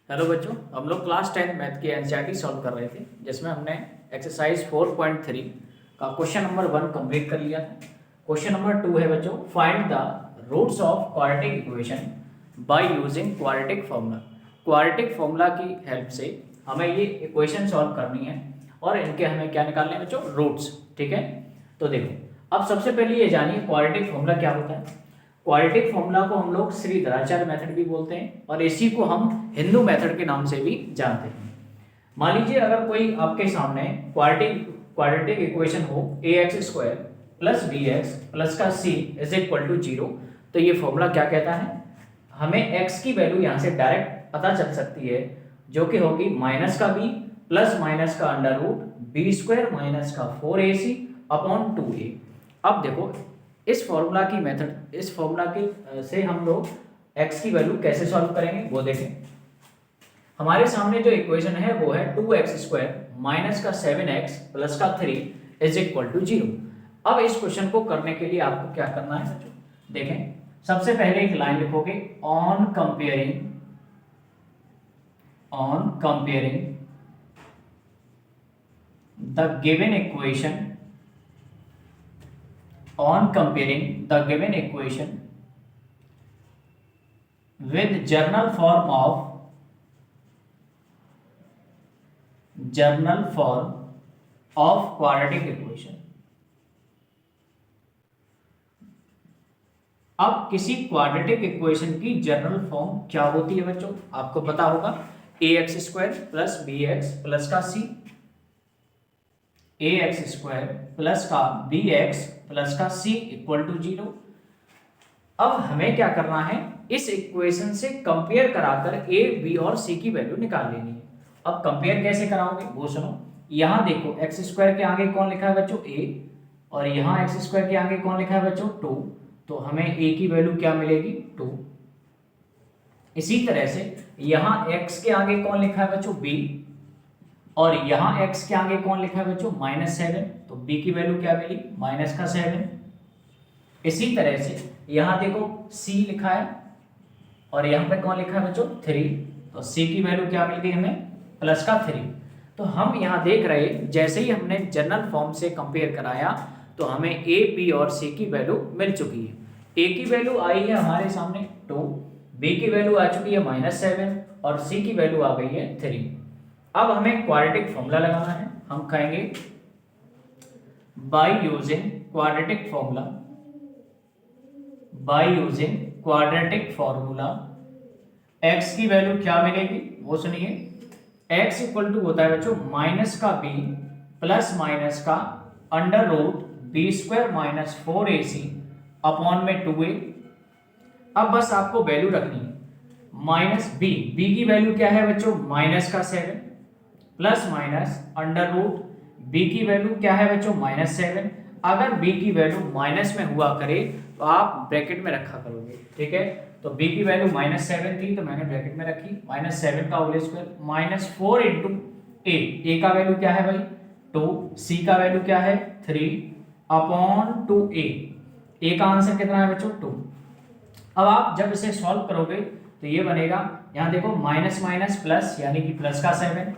Hello बच्चों, हम लोग क्लास 10 मैथ की एनसीईआरटी सॉल्व कर रहे थे, जिसमें हमने एक्सरसाइज 4.3 का क्वेश्चन नंबर 1 कंप्लीट कर लिया था। क्वेश्चन नंबर 2 है बच्चों, find the roots of quadratic equation by using quadratic formula. Quadratic formula की हेल्प से हमें ये इक्वेशन सॉल्व करनी है और इनके हमें क्या निकालने हैं बच्चों, रूट्स। ठीक है, तो देखो अब सबसे पहले ये जानिए क्वाड्रेटिक फॉर्मूला क्या होता है। क्वाड्रेटिक फॉर्मूला को हम लोग श्रीधराचार्य मेथड भी बोलते हैं और इसी को हम हिंदू मेथड के नाम से भी जानते हैं। मान लीजिए अगर कोई आपके सामने क्वाड्रेटिक इक्वेशन हो ax² प्लस bx प्लस का c इज इक्वल टू 0, तो ये फॉर्मूला क्या कहता है, हमें x की वैल्यू यहाँ से डायरेक्ट पता चल सकती है, जो कि होगी माइनस का b प्लस माइनस का अंडर रूट b² माइनस का 4ac अपॉन 2a। अब देखो इस फॉर्मूला की से हम लोग x की वैल्यू कैसे सॉल्व करेंगे वो देखें। हमारे सामने जो इक्वेशन है वो है 2x² माइनस का 7x प्लस का 3 इज इक्वल टू 0। अब इस क्वेश्चन को करने के लिए आपको क्या करना है बच्चों, देखें सबसे पहले एक लाइन लिखोगे, on comparing the given equation with journal form of quadratic equation। अब किसी क्वाड्रेटिक इक्वेशन की जनरल फॉर्म क्या होती है बच्चों, आपको पता होगा ax² प्लस bx प्लस का c, ax² प्लस का bx प्लस का c इक्वल टू 0। अब हमें क्या करना है, इस इक्वेशन से कंपेयर कराकर a, b और c की वैल्यू निकाल लेनी है। अब कंपेयर कैसे कराओगे वो सुनो। यहां देखो x² के आगे कौन लिखा है बच्चों, a, और यहां x² के आगे कौन लिखा है बच्चों, 2, तो हमें a की वैल्यू क्या मिलेगी, 2। इसी तरह से यहां x के आगे कौन लिखा है बच्चों, b, और यहां x के आगे कौन लिखा है बच्चों, -7, तो b की वैल्यू क्या मिली, -7। इसी तरह से यहां देखो c लिखा है और यहां पे कौन लिखा है बच्चों, 3, तो c की वैल्यू क्या मिल गई हमें, +3। तो हम यहां देख रहे जैसे ही हमने जनरल फॉर्म से कंपेयर कराया तो हमें a, b और c की वैल्यू मिल चुकी है। a की वैल्यू आई है हमारे सामने 2, b की वैल्यू आ चुकी है -7 और c की वैल्यू आ गई है 3। अब हमें क्वाड्रेटिक फॉर्मूला लगाना है। हम कहेंगे bye using quadratic formula x की वैल्यू क्या मिलेगी वो सुनिए। x इक्वल टू होता है बच्चों माइनस का b प्लस माइनस का under root b² minus 4ac upon में 2a। अब बस आपको वैल्यू रखनी है, माइनस b की वैल्यू क्या है बच्चों, -7 plus minus under root b की वैल्यू क्या है बच्चों, -7। अगर b की वैल्यू माइनस में हुआ करे तो आप ब्रैकेट में रखा करोगे, ठीक है। तो b की वैल्यू -7 थी तो मैंने ब्रैकेट में रखी, -7 का होल स्क्वायर -4 इंटू a का वैल्यू क्या है भाई 2, c का वैल्यू क्या है 3 अपॉन 2a का आंसर कितना है बच्चों 2। अब आप जब इसे सॉल्व करोगे तो ये बनेगा, यहाँ देखो माइनस माइनस प्लस यानी कि प्लस का 7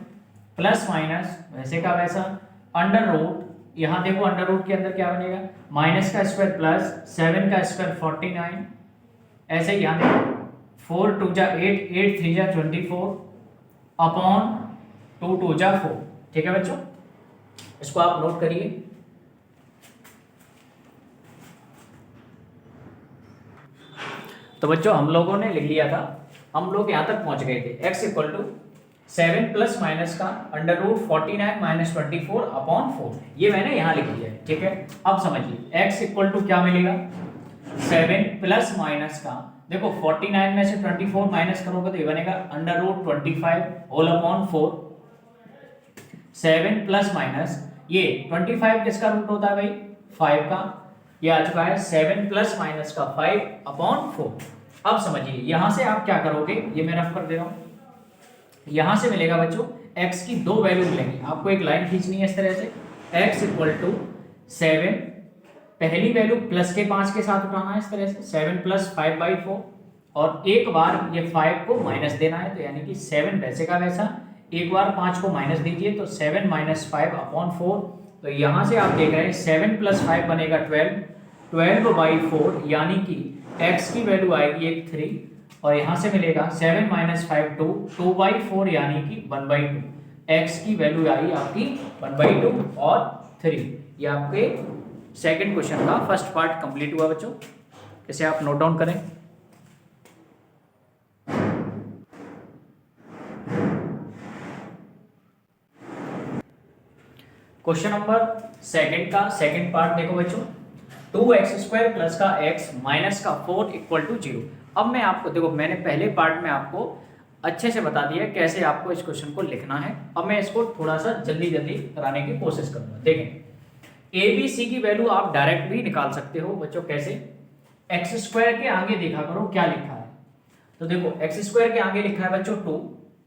प्लस माइनस वैसे का वैसा अंडर रूट, यहाँ देखो अंडर रूट के अंदर क्या बनेगा, माइनस का स्क्वायर प्लस 7 का स्क्वायर 49, ऐसे यहाँ देखो 4 2 जा 8, 8 3 जा 24 अपॉन 2 2 जा 4। ठीक है बच्चों, इसको आप नोट करिए। तो बच्चों हम लोगों ने लिख लिया था, हम लोग यहाँ तक पहुंच गए थे, x equal to 7 plus minus का अंडर रूट 49 माइनस 24 अपॉन 4, ये मैंने यहाँ लिख लिया है। ठीक है, अब समझिए x इक्वल टू क्या मिलेगा, 7 प्लस माइनस का देखो 49 में से 24 माइनस करोगे तो ये बनेगा under root 25 whole upon 4। 7 plus minus ये 25 किसका रूट होता है भाई 5 का, ये आ चुका है 7 प्लस माइनस का 5 अपॉन 4। अब समझिए यहां से आप क्या करोगे, ये मैं रफ कर दे रहा हूं, यहां से मिलेगा बच्चों x की दो वैल्यू मिलेंगी, आपको एक लाइन खींचनी है इस तरह से, x इक्वल टू 7 पहली वैल्यू प्लस के 5 के साथ उठाना है इस तरह से 7 प्लस 5/4 और एक बार ये 5 को माइनस देना है, तो यानी कि 7 वैसे का वैसा, एक बार 5 को माइनस दीजिए तो 7 माइनस 5 अपॉन 4। तो यहाँ से आप देख रहे हैं 7 प्लस 5 बनेगा 12, 12/4 यानी कि x की वैल्यू आएगी एक 3, और यहाँ से मिलेगा 7 माइनस 5 2, 2/4 यानी कि 1/2। x की वैल्यू आई आपकी 1/2 और 3। ये आपके सेकंड क्वेश्चन का फर्स्ट पार्ट कंप्लीट हुआ बच्चों। इसे आप नोट डाउन करें। क्वेश्चन नंबर सेकंड का सेकंड पार्ट देखो बच्चों, 2x² प्लस का x माइनस का 4 इक्वल टू 0। अब मैं आपको देखो, मैंने पहले पार्ट में आपको अच्छे से बता दिया कैसे आपको इस क्वेश्चन को लिखना है। अब मैं इसको थोड़ा सा जल्दी जल्दी कराने की कोशिश करूंगा। देखें, ए बी सी की वैल्यू आप डायरेक्ट भी निकाल सकते हो बच्चों। कैसे? x² के आगे देखा करो क्या लिखा है। तो देखो x² के आगे लिखा है बच्चों 2,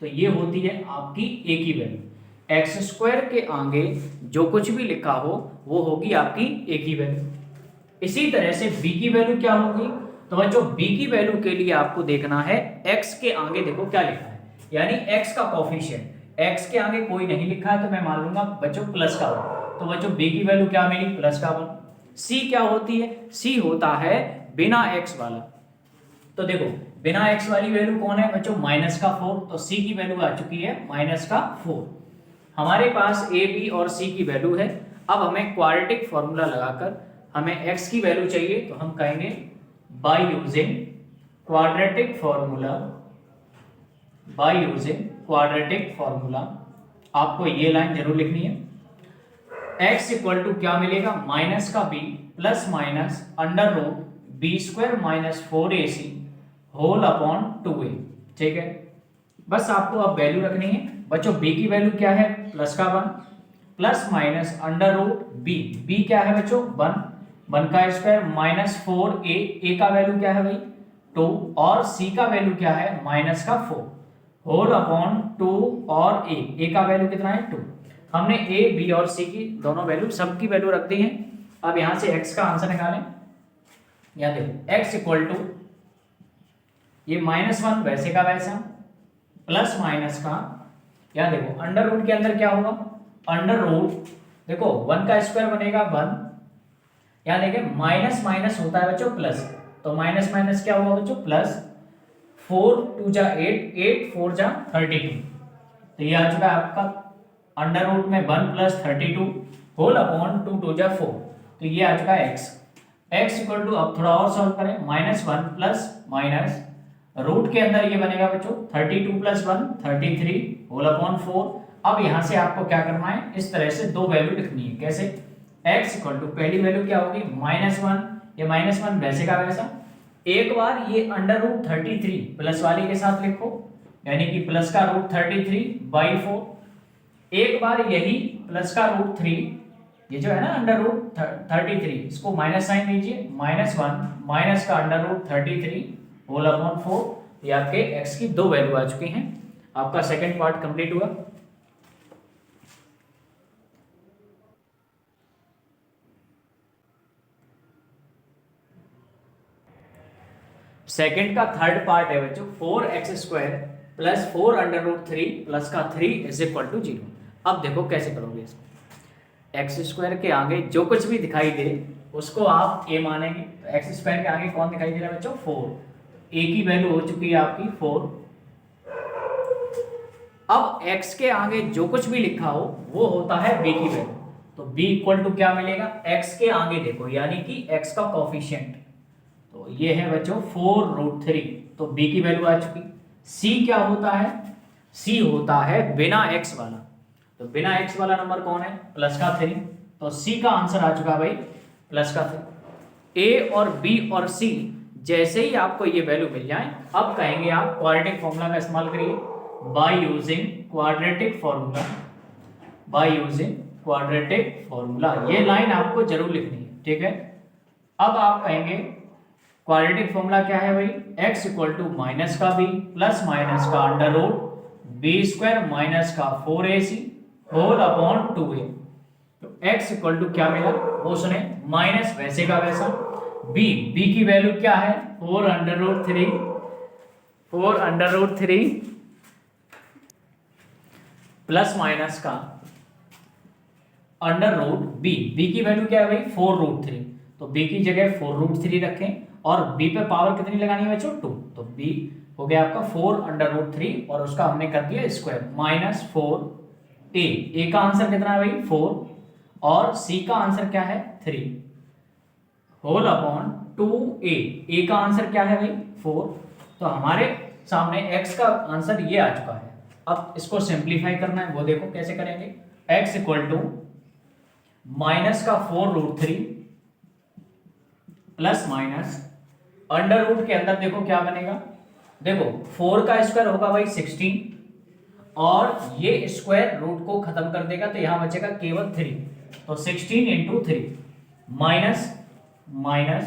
तो ये होती है आपकी a की वैल्यू। x² के आगे जो कुछ भी लिखा हो वो होगी आपकी a की वैल्यू। इसी तरह से b की वैल्यू क्या होगी? तो बच्चों b की वैल्यू के लिए आपको देखना है x के आगे देखो क्या लिखा है, यानी x का कोफिशिएंट। x के आगे कोई नहीं लिखा है तो मैं मान लूंगा बच्चों प्लस का 1। तो बच्चों b की वैल्यू क्या मिली? प्लस का 1। c क्या होती है? c होता है बिना x वाला। तो देखो बिना x वाली वैल्यू कौन है बच्चों? माइनस का 4। तो c की वैल्यू आ चुकी है माइनस का 4। हमारे पास a b और c की वैल्यू है। अब हमें क्वाड्रेटिक फॉर्मूला लगाकर हमें x की वैल्यू चाहिए, तो हम कहेंगे bye using quadratic formula. Bye using quadratic formula आपको ये लाइन जरूर लिखनी है। x इक्वल टू क्या मिलेगा? माइनस का b plus minus under root b² minus 4ac whole upon 2a। ठीक है, बस आपको अब वैल्यू रखनी है बच्चों। b की वैल्यू क्या है? प्लस का 1 plus minus under root b क्या है बच्चों? 1 का स्क्वायर माइनस 4a का वैल्यू क्या है भाई? 2, और c का वैल्यू क्या है? माइनस का 4 होल अपॉन 2 और a का वैल्यू कितना है? 2। हमने a b और c की दोनों वैल्यू सबकी वैल्यू रख दी है। अब यहां से x का आंसर निकालें। यहां देखो x इक्वल टू ये -1 वैसे का वैसा प्लस माइनस का, यहां देखो अंडर रूट के अंदर क्या होगा? अंडर रूट देखो 1 का स्क्वायर बनेगा 1, यहां देखें माइनस माइनस होता है बच्चों प्लस, तो माइनस माइनस क्या होगा बच्चों? प्लस। 4 2 जा 8, 8 4 जा 32। तो ये आ चुका है आपका अंडर रूट में 1 प्लस 32 होल अपॉन 2 2 जा 4। तो ये आ चुका है x इक्वल टू, अब थोड़ा और सॉल्व करें, -1 प्लस माइनस रूट के अंदर ये बनेगा बच्चों 32 प्लस 1 33 होल अपॉन 4। अब यहां से आपको क्या करना है? इस तरह से दो वैल्यू लिखनी है। कैसे? x इक्वल टू पहली वैल्यू क्या होगी? -1, ये -1 वैसे का वैसा, एक बार ये अंडर रूट 33 प्लस वाली के साथ लिखो, यानी कि प्लस का रूट 33/4। एक बार यही प्लस का रूट 3, ये जो है ना अंडर रूट 33, इसको माइनस साइन दीजिए, -1 माइनस का अंडर रूट 33 होल अपॉन 4। ये आपके x की दो वैल्यू आ चुकी हैं। आपका सेकंड पार्ट कंप्लीट हुआ। सेकंड का थर्ड पार्ट है बच्चों 4x² plus 4 under root 3 plus का 3 इज इक्वल टू 0। अब देखो कैसे करोगे इसको। x² के आगे जो कुछ भी दिखाई दे उसको आप a मानेंगे। तो x² के आगे कौन दिखाई दे रहा है बच्चों? 4। a की वैल्यू हो चुकी है आपकी 4। अब x के आगे जो कुछ भी लिखा हो वो होता है b की वैल्यू। तो b इक्वल टू क्या मिलेगा? x के आगे देखो, यानी कि x का कोफिशिएंट, तो ये है बच्चों 4√3, तो b की वैल्यू आ चुकी। c क्या होता है? c होता है बिना x वाला। तो बिना x वाला नंबर कौन है? प्लस का 3, तो c का आंसर आ चुका भाई प्लस का 3। a और b और c जैसे ही आपको ये वैल्यू मिल जाए, अब कहेंगे आप क्वाड्रेटिक फॉर्मूला का इस्तेमाल करिए। Bye using quadratic formula, bye using quadratic formula, ये लाइन आपको जरूर लिखनी है। ठीक है, अब आप कहेंगे क्वाड्रेटिक फॉर्मूला क्या है भाई? x इक्वल टू माइनस का b प्लस माइनस का अंडर रूट b² माइनस का 4ac होल अपॉन 2a। तो x इक्वल टू क्या मिला वो सुने, माइनस वैसे का वैसा b की वैल्यू क्या है? 4√3 4√3 प्लस माइनस का √b। b की वैल्यू क्या है भाई 4√3, तो b की जगह 4√3 रखें और b पे पावर कितनी लगानी है बच्चों 2, तो b हो गया आपका 4√3 और उसका हमने कर दिया स्क्वायर माइनस 4a। a का आंसर कितना है भाई 4 और c का आंसर क्या है 3 होल अपॉन 2a। a का आंसर क्या है भाई 4, तो हमारे सामने x का आंसर ये आ चुका है। अब इसको सिंप्लीफाई करना है, वो देखो कैसे करेंगे। x इक्वल टू माइनस का 4√3 प्लस माइनस अंडर रूट के अंदर देखो क्या बनेगा, देखो 4 का स्क्वायर होगा भाई 16 और ये स्क्वायर रूट को खत्म कर देगा तो यहां बचेगा केवल 3, तो 16 इंटू 3 माइनस माइनस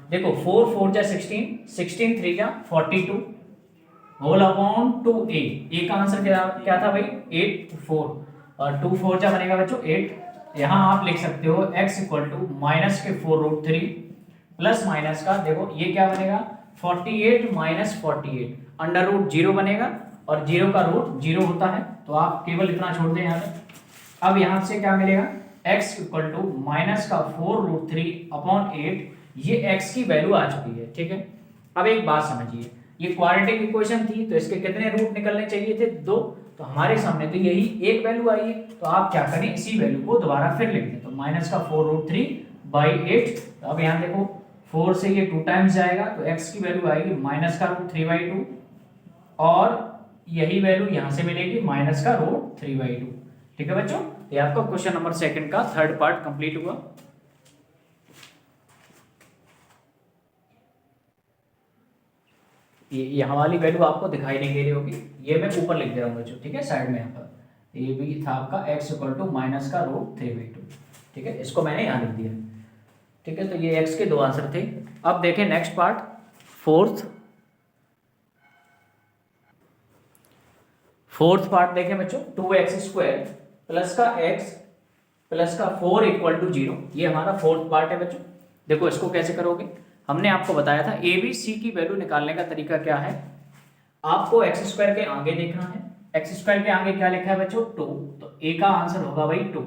देखो 4 4 जा 16, 16 3 जा 42 होल अपॉन 2a। a का आंसर क्या था भाई 8 4 और 2 4 जा बनेगा बच्चों 8। यहां आप लिख सकते हो x इक्वल टू माइनस के 4√3 प्लस माइनस का देखो ये क्या बनेगा 48 माइनस 48, अंडर रूट 0 बनेगा और 0 का रूट 0 होता है, तो आप केवल इतना छोड़ दें यहाँ पे। अब यहाँ से क्या मिलेगा x इक्वल टू माइनस का 4√3 अपॉन 8, ये x की वैल्यू आ चुकी है। ठीक है, अब एक बात समझिए, ये क्वाड्रेटिक इक्वेशन थी तो इसके कितने रूट निकलने चाहिए थे 2, तो हमारे सामने तो यही एक वैल्यू आई है, तो आप क्या करें इसी वैल्यू को दोबारा फिर लिख दें, तो माइनस का 4√3/8। तो अब यहाँ देखो 4 से ये 2 टाइम्स जाएगा तो x की वैल्यू आएगी माइनस का √3/2 और यही वैल्यू यहां से मिलेगी माइनस का √3/2। ठीक है बच्चों, ये आपका क्वेश्चन नंबर 2 का थर्ड पार्ट कंप्लीट हुआ। ये यहाँ वाली वैल्यू आपको दिखाई नहीं दे रही होगी, ये मैं ऊपर लिख दे रहा हूँ बच्चों, ठीक है साइड में यहाँ पर। ये भी था आपका x इक्वल टू माइनस का √3/2, ठीक है, इसको मैंने यहाँ लिख दिया। ठीक है, तो ये x के 2 आंसर थे। अब देखें नेक्स्ट पार्ट, फोर्थ पार्ट देखें बच्चों, 2x² प्लस का x प्लस का 4 इक्वल टू 0, ये हमारा फोर्थ पार्ट है बच्चों। देखो इसको कैसे करोगे, हमने आपको बताया था ए बी सी की वैल्यू निकालने का तरीका क्या है, आपको x² के आगे देखना है, x² के आगे क्या लिखा है बच्चों 2, तो a का आंसर होगा भाई 2।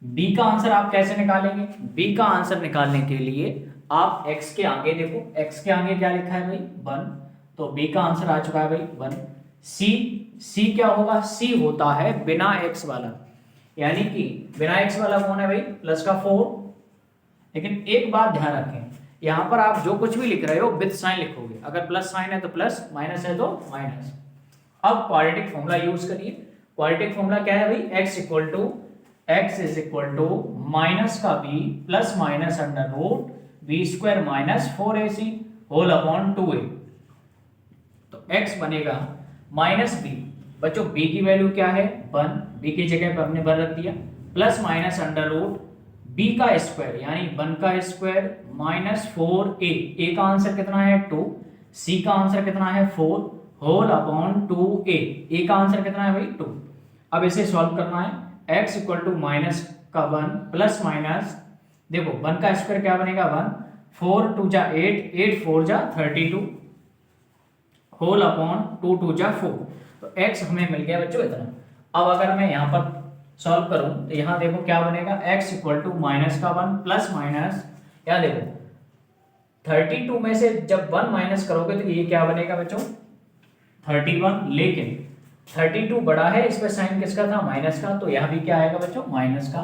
b का आंसर आप कैसे निकालेंगे, b का आंसर निकालने के लिए आप x के आगे देखो, x के आगे क्या लिखा है भाई 1, तो b का आंसर आ चुका है भाई 1। c क्या होगा, c होता है बिना x वाला, यानी कि बिना x वाला कौन है भाई प्लस का 4। लेकिन एक बात ध्यान रखें, यहां पर आप जो कुछ भी लिख रहे हो विद साइन लिखोगे, अगर प्लस साइन है तो प्लस, माइनस है तो माइनस। अब क्वाड्रेटिक फॉर्मूला यूज करिए। क्वाड्रेटिक फॉर्मूला क्या है भाई, x is equal to minus का b plus minus under root b² minus 4ac whole upon 2a। तो x बनेगा माइनस b, बच्चों b की वैल्यू क्या है 1, b की जगह पर हमने 1 रख दिया, plus minus under root b का स्क्वायर यानी 1 का स्क्वायर माइनस 4a, a का आंसर कितना है 2, c का आंसर कितना है 4 होल अपॉन 2a, a का आंसर कितना है भाई 2। अब इसे सॉल्व करना है, x इक्वल टू माइनस का 1 प्लस माइनस देखो 1 का स्क्वायर क्या बनेगा 1, 4 2 जा 8, 8 4 जा 32 होल अपॉन 2 2 जा 4, तो x हमें मिल गया बच्चों इतना। अब अगर मैं यहाँ पर सॉल्व करूं तो यहाँ देखो क्या बनेगा, x इक्वल टू माइनस का 1 प्लस माइनस, यहाँ देखो 32 में से जब 1 माइनस करोगे तो ये क्या बनेगा बच्चों 31, लेकिन 32 बड़ा है, इस पे साइन किसका था माइनस का, तो यहाँ भी क्या आएगा बच्चों माइनस का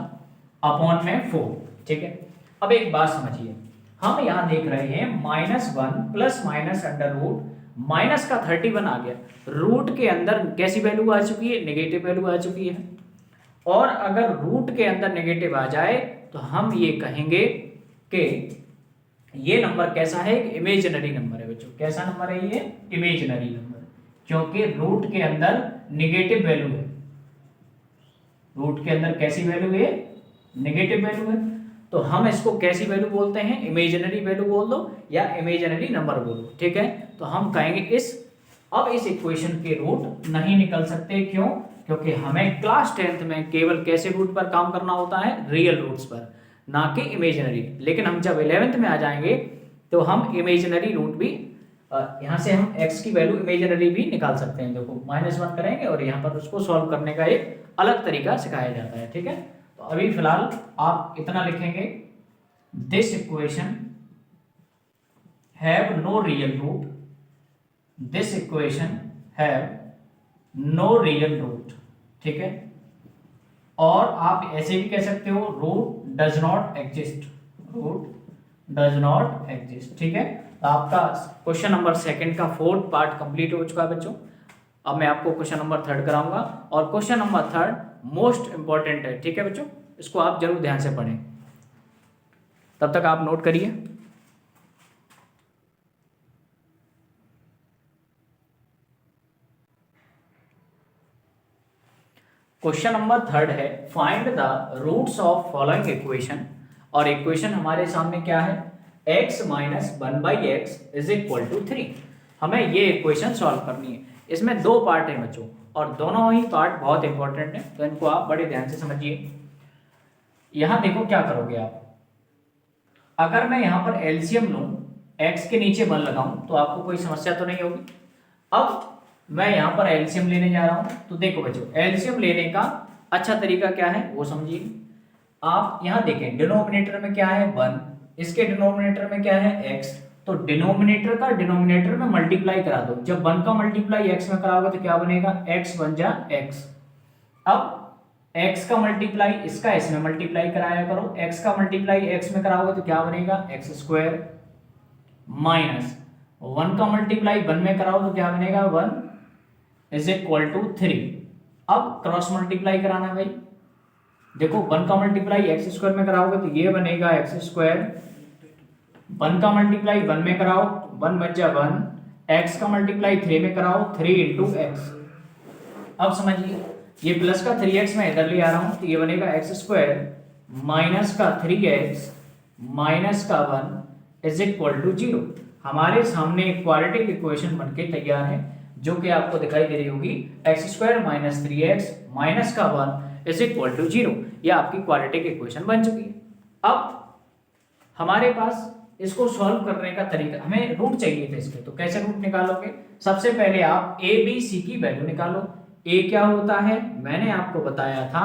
अपॉन में 4। ठीक है, अब एक बात समझिए, हम यहाँ देख रहे हैं -1 plus minus under root minus का 31 आ गया, रूट के अंदर कैसी वैल्यू आ चुकी है नेगेटिव वैल्यू आ चुकी है, और अगर रूट के अंदर नेगेटिव आ जाए तो हम ये कहेंगे कि ये नंबर कैसा है, एक इमेजिनरी नंबर है बच्चों। कैसा नंबर है ये, इमेजिनरी नंबर, क्योंकि रूट के अंदर नेगेटिव वैल्यू है, रूट के अंदर कैसी वैल्यू है नेगेटिव वैल्यू है, तो हम इसको कैसी वैल्यू बोलते हैं, इमेजिनरी वैल्यू बोल दो या इमेजिनरी नंबर बोलो। ठीक है, तो हम कहेंगे अब इस इक्वेशन के रूट नहीं निकल सकते, क्यों, क्योंकि हमें क्लास 10th में केवल कैसे रूट पर काम करना होता है, रियल रूट्स पर, ना कि इमेजिनरी। लेकिन हम जब 11th में आ जाएंगे तो हम इमेजिनरी रूट भी यहाँ से हम x की वैल्यू इमेजिनरी भी निकाल सकते हैं। देखो -1 करेंगे और यहाँ पर उसको सॉल्व करने का एक अलग तरीका सिखाया जाता है, ठीक है। तो अभी फिलहाल आप इतना लिखेंगे, this equation have no real root, this equation have no real root, ठीक है। और आप ऐसे भी कह सकते हो root does not exist, root does not exist, ठीक है। तो आपका क्वेश्चन नंबर 2 का 4th पार्ट कंप्लीट हो चुका है बच्चों। अब मैं आपको क्वेश्चन नंबर 3 कराऊंगा और क्वेश्चन नंबर 3 मोस्ट इंपॉर्टेंट है, ठीक है बच्चों। इसको आप जरूर ध्यान से पढ़ें, तब तक आप नोट करिए। क्वेश्चन नंबर 3 है, find the roots of following equation. और इक्वेशन हमारे सामने क्या है, x - 1/x = 3। हमें ये इक्वेशन सॉल्व करनी है। इसमें 2 पार्ट हैं बच्चों और दोनों ही पार्ट बहुत इंपॉर्टेंट है, तो इनको आप बड़े ध्यान से समझिए। यहां देखो क्या करोगे आप, अगर मैं यहां पर एलसीएम लूं, x के नीचे 1 लगाऊं तो आपको कोई समस्या तो नहीं होगी। अब मैं यहां पर एलसीएम लेने जा रहा हूं, तो देखो बच्चों एलसीएम लेने का अच्छा तरीका क्या है वो समझिए। आप यहां देखें, डिनोमिनेटर में क्या है 1, इसके डिनोमिनेटर में क्या है x, तो डिनोमिनेटर का डिनोमिनेटर में मल्टीप्लाई करा दो। जब 1 का मल्टीप्लाई x में कराओगे तो क्या बनेगा, x बन जा x। अब x का मल्टीप्लाई इसका इसमें मल्टीप्लाई कराया करो, x का मल्टीप्लाई x में कराओगे तो क्या बनेगा, x² माइनस 1 का मल्टीप्लाई 1 में कराओ तो क्या बनेगा, 1 = 3। अब क्रॉस मल्टीप्लाई कराना है भाई। देखो 1 का मल्टीप्लाई x² में कराओगे तो ये बनेगा x², 1 का मल्टीप्लाई 1 में कराओ 1 बन जा 1, x का मल्टीप्लाई 3 में कराओ 3 × x। अब समझिए ये प्लस का 3x मैं इधर ले आ रहा हूं तो ये बनेगा x² माइनस का 3x माइनस का 1 = 0। हमारे सामने एक क्वाड्रेटिक इक्वेशन बनके तैयार है जो कि आपको दिखाई दे रही होगी, x² - 3x माइनस का 1 = 0। यह आपकी क्वाड्रेटिक इक्वेशन बन चुकी है। अब हमारे पास इसको सॉल्व करने का तरीका, हमें रूट चाहिए थे इसके, तो कैसे रूट निकालोगे, सबसे पहले आप a b c की वैल्यू निकालो। a क्या होता है, मैंने आपको बताया था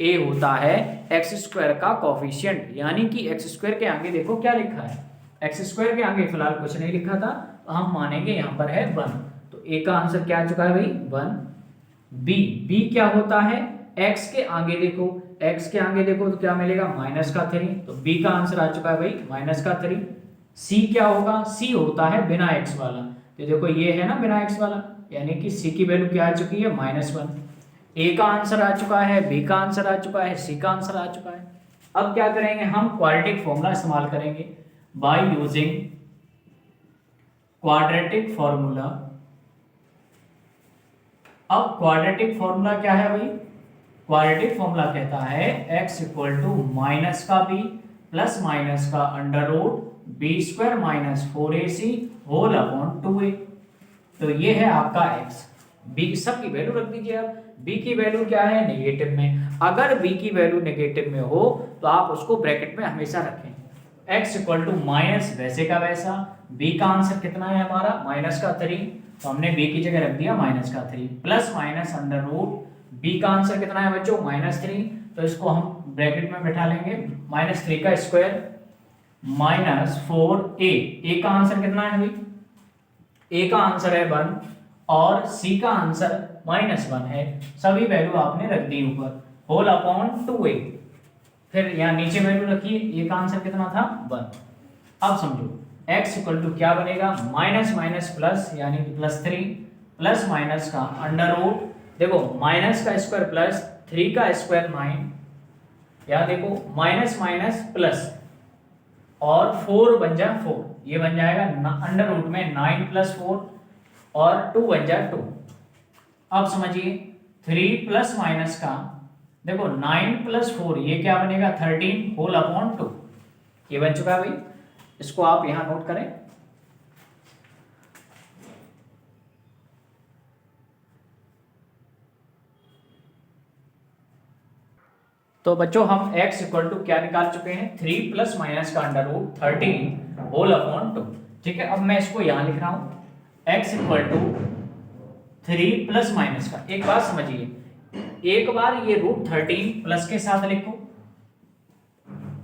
a होता है x² का कोफिशिएंट, यानी कि x² के आगे देखो क्या लिखा है, x² के आगे फिलहाल कुछ नहीं लिखा था तो हम मानेंगे यहाँ पर है 1, तो a का आंसर क्या आ चुका है भाई 1। b क्या होता है, x के आगे देखो, x के आगे देखो तो क्या मिलेगा -3, तो b का आंसर आ चुका है भाई -3। c क्या होगा, c होता है बिना x वाला, तो देखो ये है ना बिना x वाला, यानी कि c की वैल्यू क्या आ चुकी है -1। a का आंसर आ चुका है, b का आंसर आ चुका है, c का आंसर आ चुका है। अब क्या करेंगे हम, क्वाड्रेटिक फॉर्मूला इस्तेमाल करेंगे बाय यूजिंग क्वाड्रेटिक फॉर्मूला। अब क्वाड्रेटिक फॉर्मूला क्या है भाई, क्वाड्रेटिक फॉर्मूला कहता है x = माइनस का b प्लस माइनस का √b² - 4ac whole upon 2a। तो ये है आपका x, b सब की वैल्यू रख दीजिए आप। b की वैल्यू क्या है, नेगेटिव में। अगर b की वैल्यू नेगेटिव में हो तो आप उसको ब्रैकेट में हमेशा रखें। x = माइनस वैसे का वैसा, b का आंसर कितना है हमारा -3, तो हमने b की जगह रख दिया -3 प्लस माइनस √b का आंसर कितना है बच्चों -3, तो इसको हम ब्रैकेट में बैठा लेंगे, -3 का स्क्वायर -4a। a का आंसर कितना है भाई, a का आंसर है 1 और c का आंसर -1 है। सभी वैल्यू आपने रख दी ऊपर, होल अपॉन 2a। फिर यहाँ नीचे वैल्यू रखिए, a का आंसर कितना था 1। अब समझो x = क्या बनेगा, माइनस माइनस प्लस यानी कि +3 प्लस माइनस का अंडर रूट, देखो माइनस का स्क्वायर प्लस 3 का स्क्वायर 9, यहाँ देखो माइनस माइनस प्लस और 4 बन जा 4, ये बन जाएगा अंडर रूट में 9 + 4 और 2 बन जा 2। अब समझिए 3 प्लस माइनस का देखो 9 + 4 ये क्या बनेगा 13 होल अपॉन 2, ये बन चुका है भाई। इसको आप यहां नोट करें। तो बच्चों हम x = क्या निकाल चुके हैं, 3 प्लस माइनस का अंडर रूट 13 होल अपॉन 2, ठीक है। अब मैं इसको यहां लिख रहा हूं, x equal to 3 plus minus का। एक बात समझिए, एक बार ये √13 प्लस के साथ लिखो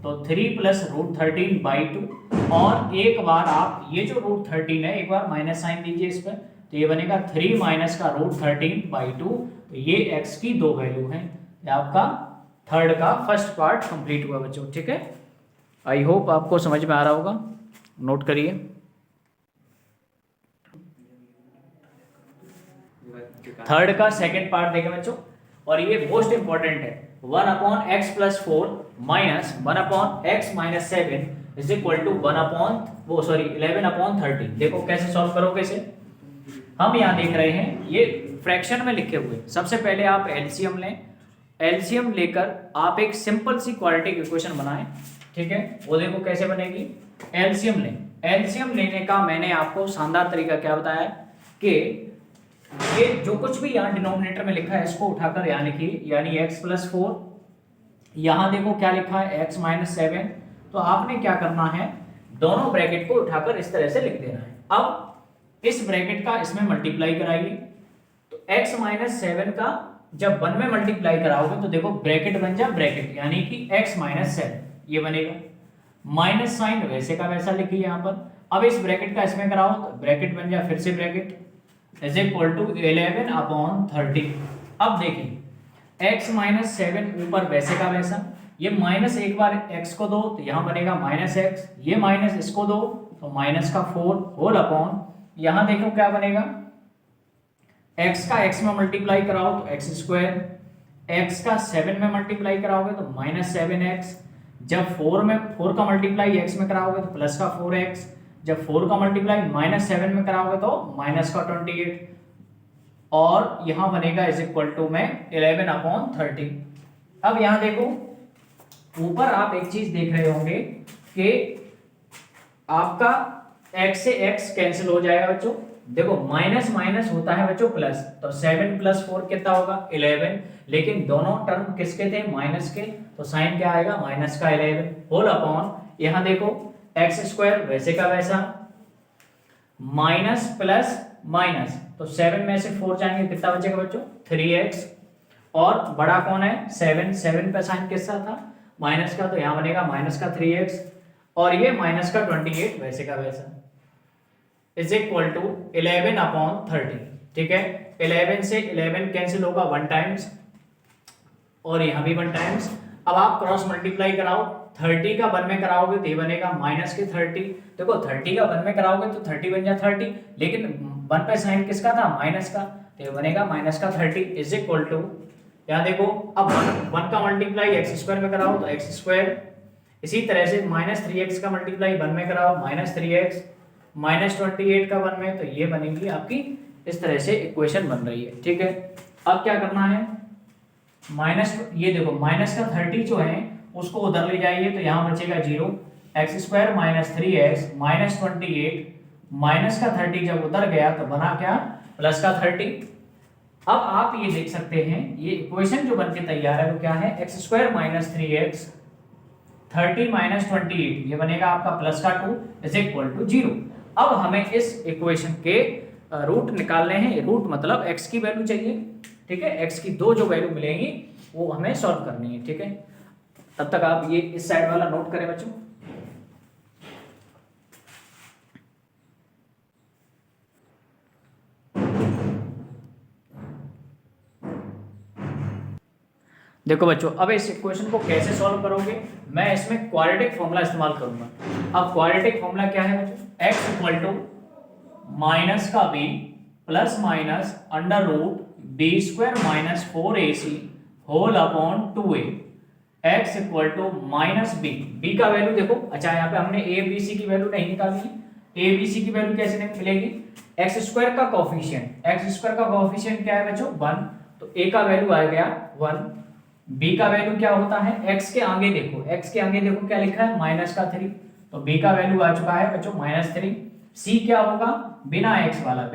तो 3 प्लस √13/2, और एक बार आप ये जो √13 है एक बार माइनस साइन दीजिए इस पर, तो ये बनेगा 3 माइनस का √13/2। तो ये x की दो वैल्यू हैं। ये आपका थर्ड का फर्स्ट पार्ट कंप्लीट हुआ बच्चों, ठीक है। आई होप आपको समझ में आ रहा होगा, नोट करिए। थर्ड का सेकंड पार्ट देखें बच्चों, और ये मोस्ट इंपॉर्टेंट है। 1/x+4 minus 1/x-7 is equal to 11/30। देखो कैसे सॉल्व करोगे इसे। हम यहाँ देख रहे हैं ये फ्रैक्शन में लिखे हुए। सबसे पहले आप एलसीएम लें, एलसीएम लेकर आप एक सिंपल सी क्वाड्रेटिक इक्वेशन बनाएं, ठीक है। वो देखो कैसे बनेगी। एलसीएम लें, एलसीएम लेने का मैंने आपको शानदार तरीका क्या बताया कि ये जो कुछ भी यहाँ डिनोमिनेटर में लिखा है इसको उठाकर यहाँ लिखिए, यानी x+4, यहाँ देखो क्या लिखा है x-7। तो आपने क्या करना है, दोनों ब्रैकेट को उठाकर इस तरह से लिख देना है। अब इस ब्रैकेट का इसमें मल्टीप्लाई कराइए, तो x-7 का जब 1 में मल्टीप्लाई कराओगे तो देखो ब्रैकेट बन जा ब्रैकेट, यानी कि x-7 ये बनेगा। माइनस साइन वैसे का वैसा लिखिए यहाँ पर। अब इस ब्रैकेट का इसमें कराओ तो ब्रैकेट बन जा फिर से ब्रैकेट इज इक्वल टू 11/30। अब देखिए x-7 ऊपर वैसे का वैसा, ये माइनस एक बार x को दो तो यहाँ बनेगा -x, ये माइनस इसको दो तो -4 होल अपॉन, यहाँ देखो क्या बनेगा, x का x में मल्टीप्लाई कराओ तो x², x का 7 में मल्टीप्लाई कराओगे तो -7x, जब 4 का मल्टीप्लाई x में कराओगे तो +4x, जब 4 का मल्टीप्लाई -7 में कराओगे तो -28, और यहां बनेगा इज इक्वल टू में 11/30। अब यहां देखो ऊपर आप एक चीज देख रहे होंगे कि आपका x से x कैंसिल हो जाएगा बच्चों। देखो माइनस माइनस होता है बच्चों प्लस, तो 7 + 4 कितना होगा 11, लेकिन दोनों टर्म किसके थे माइनस के, तो साइन क्या आएगा -11 होल अपॉन, यहां देखो x² वैसे का वैसा, माइनस प्लस माइनस, तो 7 में से 4 जाएंगे कितना बचेगा बच्चों 3x, और बड़ा कौन है 7 पे साइन किसका था माइनस का, तो यहाँ बनेगा -3x, और ये -28 वैसे का वैसा इज इक्वल टू 11/30, ठीक है। 11 से 11 कैंसिल होगा 1 टाइम्स, और यहाँ भी 1 टाइम्स। अब आप क्रॉस मल्टीप्लाई कराओ, 30 का 1 में कराओगे तो ये बनेगा -30। देखो 30 का 1 में कराओगे तो 30 बन जाए 30, लेकिन 1 पे साइन किसका था माइनस का, तो ये बनेगा -30 इज इक्वल टू, यहाँ देखो अब 1 का मल्टीप्लाई x² में कराओ तो x², इसी तरह से -3x का मल्टीप्लाई 1 में कराओ -3x, -28 का 1 में, तो ये बनेगी आपकी इस तरह से इक्वेशन बन रही है, ठीक है। अब क्या करना है, ये देखो माइनस का 30 जो है उसको उधर ले जाइए तो यहाँ बचेगा 0, x² -3x -28, माइनस का 30 जब उधर गया तो बना क्या प्लस का 30। अब आप ये देख सकते हैं ये इक्वेशन जो बनके तैयार है वो क्या है, x² -3x 30 -28, ये बनेगा आपका प्लस का 2 इज इक्वल टू 0। अब हमें इस इक्वेशन के रूट निकालने हैं, रूट मतलब x की वैल्यू चाहिए, ठीक है। x की दो जो वैल्यू मिलेंगी वो हमें सॉल्व करनी है, ठीक है। तब तक आप ये इस साइड वाला नोट करें बच्चों। देखो बच्चों अब इस इक्वेशन को कैसे सॉल्व करोगे, मैं इसमें क्वाड्रेटिक फॉर्मूला इस्तेमाल करूंगा। अब क्वाड्रेटिक फॉर्मूला क्या है बच्चों, x इक्वल टू माइनस का b plus minus under root b² minus 4ac whole upon 2a, x equal to minus b का वैल्यू देखो, अच्छा यहाँ पे हमने a b c की वैल्यू नहीं निकाली है, a b c की वैल्यू कैसे मिलेगी, x² का कोफिशिएंट, x² का कोफिशिएंट क्या है बच्चों 1, तो a का वैल्यू आ गया 1, b का वैल्यू क्या होता है, x के आगे देखो, x के आगे देखो क्या लिखा है -3, तो b का वैल्यू आ चुका है बच्चों -3। c क्या होगा बिना x वाला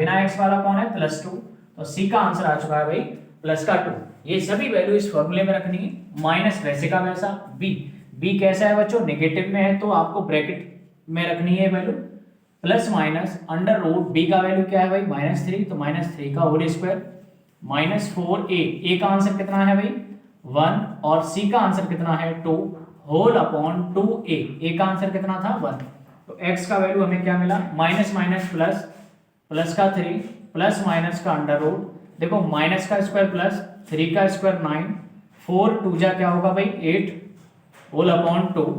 कौन है +2, तो c का आंसर आ चुका है भाई +2। ये सभी वैल्यू इस फॉर्मूले में रखनी है, माइनस वैसे का वैसा b कैसा है बच्चों नेगेटिव में है तो आपको ब्रैकेट में रखनी है value, plus minus under root B का वैल्यू क्या है भाई -3, तो -3 का होल स्क्वायर -4a, ए का आंसर कितना है भाई 1 और सी का आंसर कितना है 2 होल अपॉन 2a, ए का आंसर कितना था 1। तो x का वैल्यू हमें क्या मिला माइनस माइनस प्लस, प्लस का 3 प्लस माइनस का अंडर रूट, देखो माइनस का स्क्वायर प्लस 3 का स्क्वायर 9, 4 2 जा क्या होगा भाई 8 होल अपॉन 2।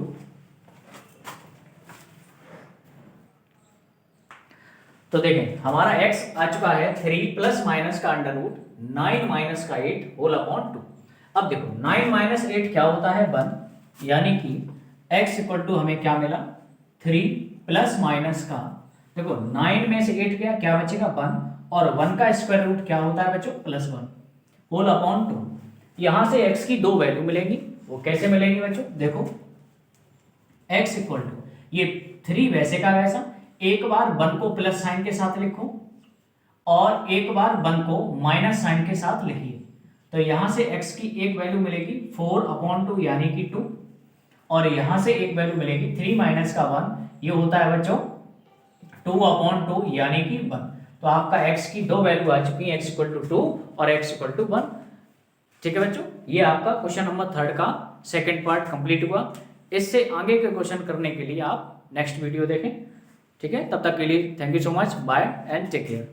तो देखें हमारा x आ चुका है 3 प्लस माइनस का अंडर रूट 9 माइनस का 8 होल अपॉन 2। अब देखो 9 माइनस 8 क्या होता है 1, यानी कि x इक्वल टू हमें क्या मिला 3 प्लस माइनस का, देखो 9 में से 8 गया क्या बचेगा 1 और 1 का स्क्वायर रूट क्या होता है बच्चों +1 होल अपॉन 2। यहां से x की दो वैल्यू मिलेगी, वो कैसे मिलेंगी बच्चों, देखो x इक्वल टू ये 3 वैसे का वैसा, एक बार 1 को प्लस साइन के साथ लिखो और एक बार 1 को माइनस साइन के साथ लिखिए। तो यहां से x की एक वैल्यू मिलेगी 4 अपॉन 2 यानी कि 2, और यहां से एक वैल्यू मिलेगी 3 माइनस का 1, ये होता है बच्चों 2 अपॉन 2 यानी कि 1। तो आपका x की दो वैल्यू आ चुकी है, x इक्वल टू 2 और x इक्वल टू 1। ठीक है बच्चों, ये आपका क्वेश्चन नंबर 3 का सेकंड पार्ट कंप्लीट हुआ। इससे आगे के क्वेश्चन करने के लिए आप नेक्स्ट वीडियो देखें। ठीक है, तब तक के लिए thank you so much, bye and take care.